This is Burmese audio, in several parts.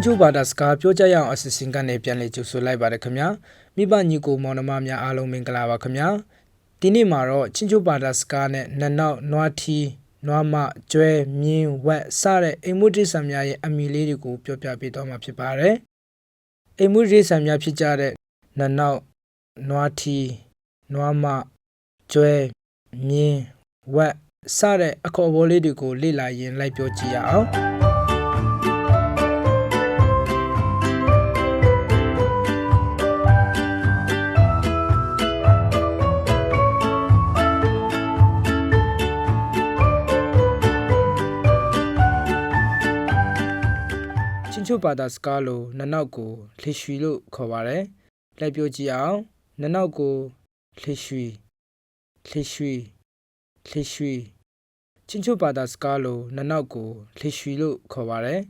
ချင်းချိုဘာသာစကားပြောကြရအောင်အစီအစဉ်ကနေပြန်လည်ကြိုဆိုလိုက်ပါတယ်ခင်ဗျာမိဘညီကိုမောင်နှမများအားလုံးမင်္ဂလာပါခင်ဗျာဒီနေ့မှာတော့ချင်းချိုဘာသာစကားနဲ့နနောက်နွားထီနွားမကျွဲမြင်းဝက်စတဲ့အိမ်မှုတိဆံများရဲ့အမည်လေးတွေကိုပြောပြပေးတော့မှာဖြစ်ပါတယ်အိမ်မှုတိဆံများဖြစ်ကြတဲ့နနောက်နွားထီနွားမကျွဲမြင်းဝက်စတဲ့အခေါ်အဝေါ်လေးတွေကိုလေ့လာရင်လိုက်ပြောကြည့်ရအောင်ချင်းချိုဘာသာစကားလိုနနောက်ကိုလှရွှီလို့ခေါ်ပါတယ်လိုက်ပြောကြည့်အောင်နနောက်ကိုလှရွှီချင်းချိုဘာသာစကားလိုနနောက်ကိုလှရွှီလို့ခေါ်ပါတယ်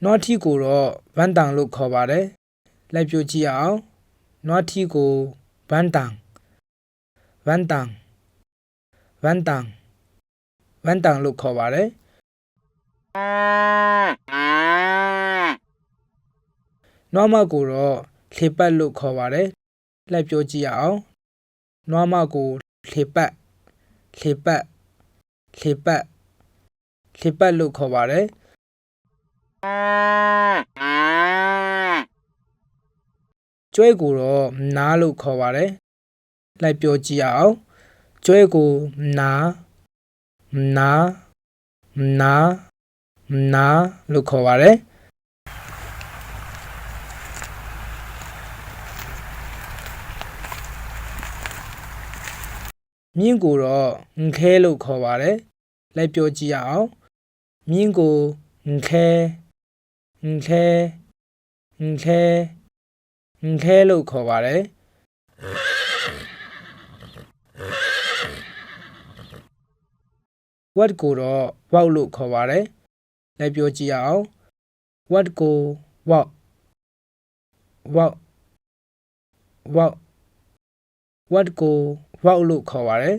နွားထီကိုတော့ဗန်းတန်လို့ခေါ်ပါတယ်လိုက်ပြောကြည့်အောင်နွားထီကိုဗန်းတန်လို့ခေါ်ပါတယ်နွားမကိုတော့လှေပတ်လို့ခေါ်ပါတယ်လိုက်ပြောကြည့်အောင်နွားမကိုလှေပတ်လို့ခေါ်ပါတယ်ကျွဲကိုတော့နားလို့ခေါ်ပါတယ်လိုက်ပြောကြည့်အောင်ကျွဲကိုနားလို့ခေါ်ပါတယ်မြင်းကိုတော့ငခဲလို့ခေါ်ပါတယ်လိုက်ပြောကြည့်အောင်မြင်းကိုငခဲလို့ခေါ်ပါတယ်ဝက်ကိုတော့ဝေါက်လို့ခေါ်ပါတယ်လိုက်ပြောကြည့်အောင်ဝက်ကိုဝေါက်လို့ခေါ်ပါတယ်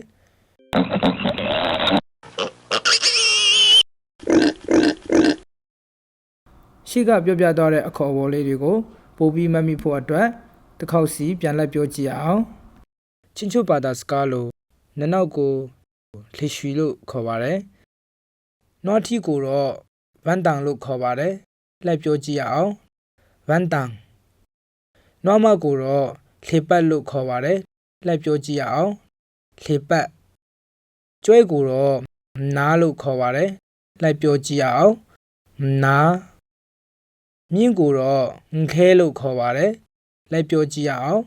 ရှိကပြောပြသွားတဲ့အခေါ်အဝေါ်လေးတွေကိုပို့ပြီးမှတ်မိဖို့အတွက်တစ်ခေါက်စီပြန်လိုက်ပြောကြည့်အောင်ချင်းချိုဘာသာစကားလိုနနောက်ကိုလှရွှီလို့ခေါ်ပါတယ်နွားထီကိုတော့ဗန်းတန်လို့ခေါ်ပါတယ်လိုက်ပြောကြည့်အောင်ဗန်းတန်နွားမကိုတော့လှေပတ်လို့ခေါ်ပါတယ်လိုက်ပြောကြည့်အောင်လှေပတ်ကျွဲကိုတော့နားလို့ခေါ်ပါတယ်လိုက်ပြောကြည့်အောင်နားမြင်းကိုတော့ငခဲလို့ခေါ်ပါတယ်လိုက်ပြောကြည့်အောင်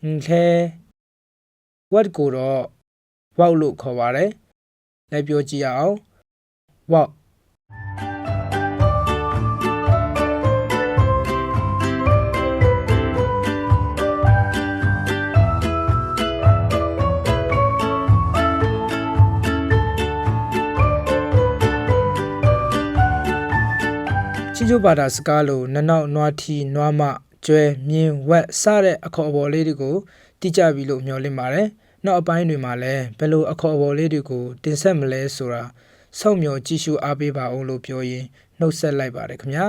ငခဲဝက်ကိုတော့ဝေါက်လို့ခေါ်ပါတယ်လိုက်ပြောကြည့်အောင်ဝေါက်ချင်းချိုဘာသာစကားလိုနနောက်နွားထီနွားမကျွဲမြင်းဝက်စတဲ့အခေါ်အဝေါ်လေးတွေကိုတိကျပြီလို့မျှော်လင့်ပါတယ်နောက်အပိုင်းတွေမှာလည်းဘယ်လိုအခေါ်အဝေါ်လေးတွေကိုတင်ဆက်မလဲဆိုတာစောင့်မျှော်ကြည့်ရှုအားပေးပါအောင်လို့ပြောရင်းနှုတ်ဆက်လိုက်ပါတယ်ခင်ဗျာ